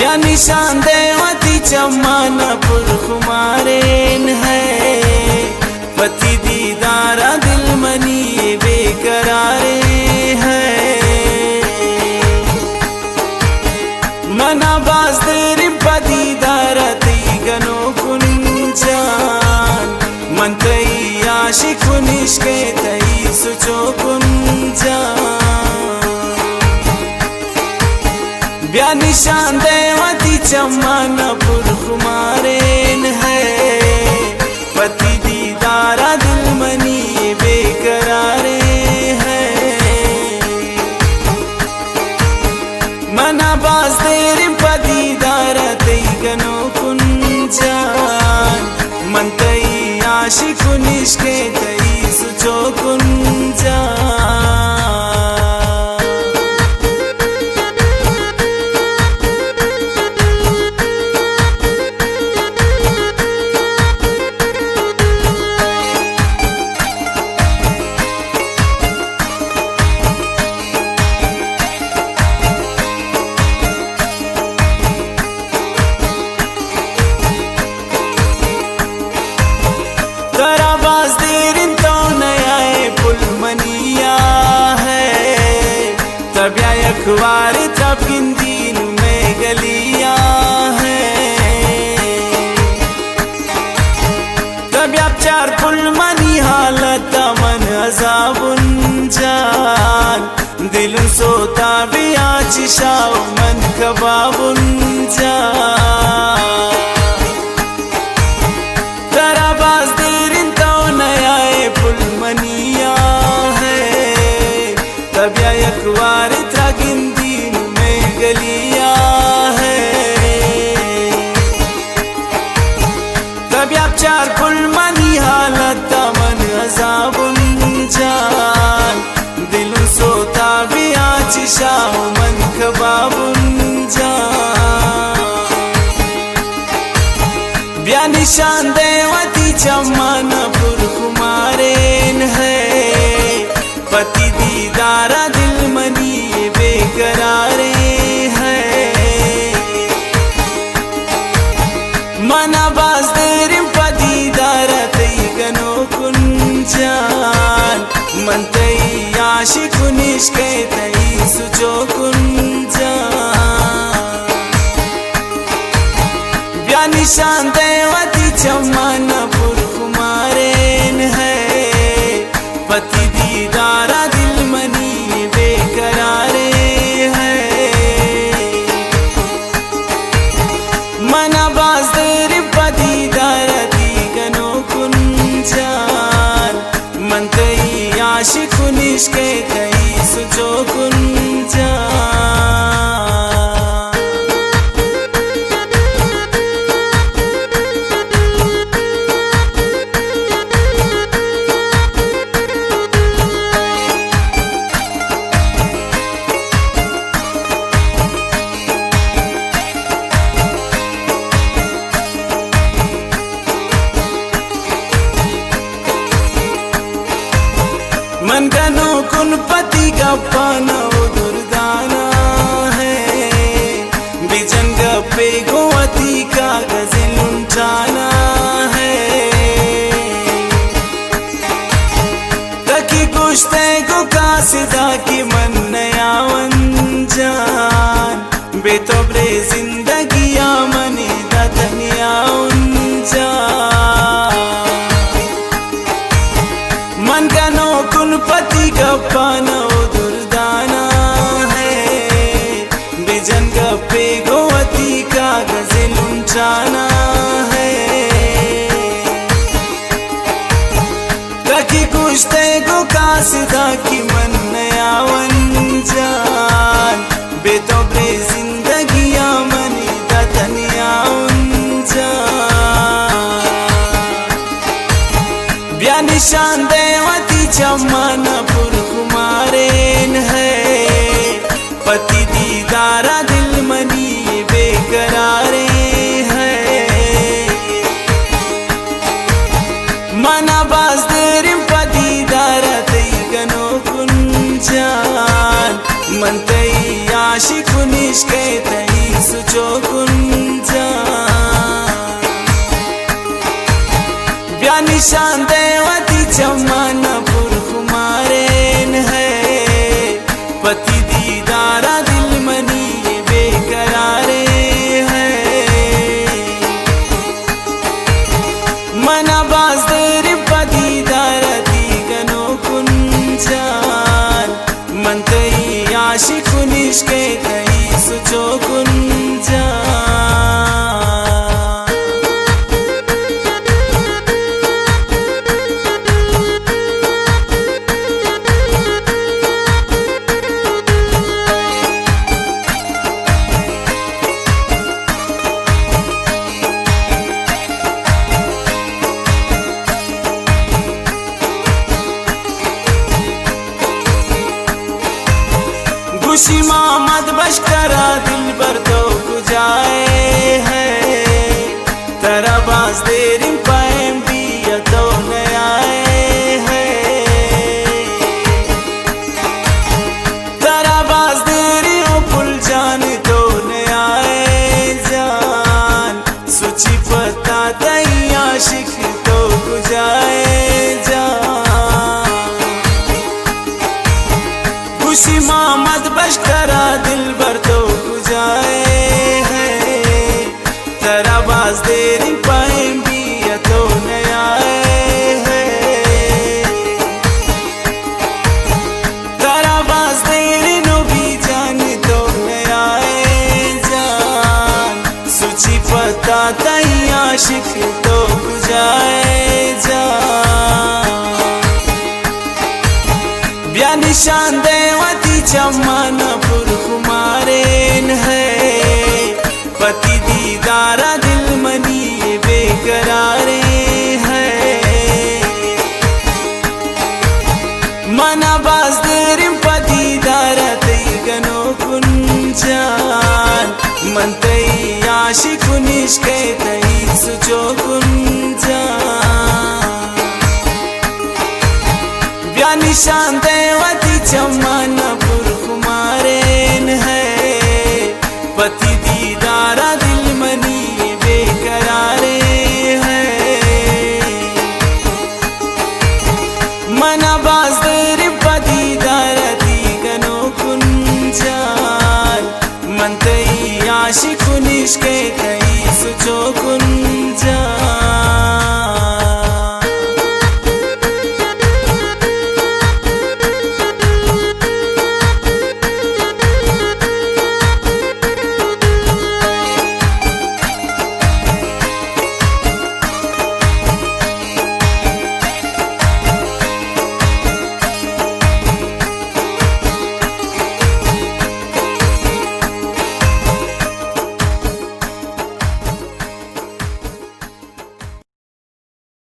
ब्या निशान देवती चम्माना पुरखुमारेन है पति दीदारा दिल मनी बेकरारे है मना बाज तेरी पदीदारा ती गनो कुंजान मन तई आशिक निष्के तई सुचो कुंजान ब्या निशान देवती चम्माना पुरखुमारेन है पति दीदारा दिल मनी बेकरारे है मना बाज तेरी पदीदारा तई गनो कुंजान मन तई आशिक निष्के तई सुचो कुंजान तब अखबार तब किन दिन में गलियां हैं तब अब चार पुल मनी हालत मन अजाबुन जान दिल सोता भी आज शाव मन कबाबुन जान तरा बाज देरिन तो नया पुल मनिया है तब अखबार त्रागिन दिन में गलियां हैं तब अब चार पुल मनी हालत मन अजाबुन जान दिल सोता भी आज शाह मन कबाबुन जान ब्या निशान देवती चम्माना पुरखुमारेन है पति दीदारा दिल मनी बेकरारे है मना बाज तेरी पदीदारा तई गनो कुंजान मन तई आशिक निष्के तई सुचो कुंजान ब्या निशान देवती चम्माना पुरखुमारेन है पति दीदारा दिल मनी बेकरारे है मना बाज तेरी पदीदारा दी गनो कुंजान मन तई आशिक निष्के तई सुचो कुंजान मन गनो कुन पति का पाना दुर्दाना है बिजन गप्पे गोवती का गजिल उठाना है तकी कुश्ते को कासिदा की मन नया जान बेतोबरे जिंदगिया मनी दतनिया मन गनो कुन पति गप्पाना दुर्दाना है बिजन गप्पे गोवती का गजिल उठाना है तकी कुश्ते को कासिदा की मन नया जान बेतोबरे जिंदगिया मनी दतनिया ब्या निशान देवती चम्माना पुरखुमारेन है पति दीदारा दिल मनी बेकरारे है मना बाज तेरी पदीदारा तई गनो कुंजान मन तई आशिक निष्के तई सुचो निशान देवती चमनपुर कुमारेन है, पति दीदारा दिल मनी ये बेकरारे है। मनाबाज देर पदीदारा दी गनो कुंजान, मन तई आशिक निष्के तई सुचो कुंजान। खुशी मोहम्मद बशकरा दिल भर तो गुजाए है, तेरा बाज देरी पाएम दिया तो नयाए है। तेरा बाज देरी ओ पुल जान तो नयाए जान, सुची पता तई आशिक तो गुजाए जान। खुशी मोहम्मद बशकरा दिल भर तो गुजाए है, तेरा बाज देरी पाएम भी तो नयाए है। तेरा बाज देरी नो भी जान तो नयाए जान, सुची पता तई आशिक तो गुजाए जान। ब्या निशान देवती चमनपुर कुमारेन है, पति दीदारा दिल मनी ये बेकरारे है। मनाबाज देर पदीदारा तई गनो कुंजान, मन तई आशिक निष्के तई सुचो कुंजान। ब्या निशान देवती चमनपुर कुमारेन है, पति दीदारा दिल मनी ये बेकरारे है। मनाबाज देर पदीदारा दी गनो कुंजान, मन तई आशिक निष्के तई सुचो कुंजान।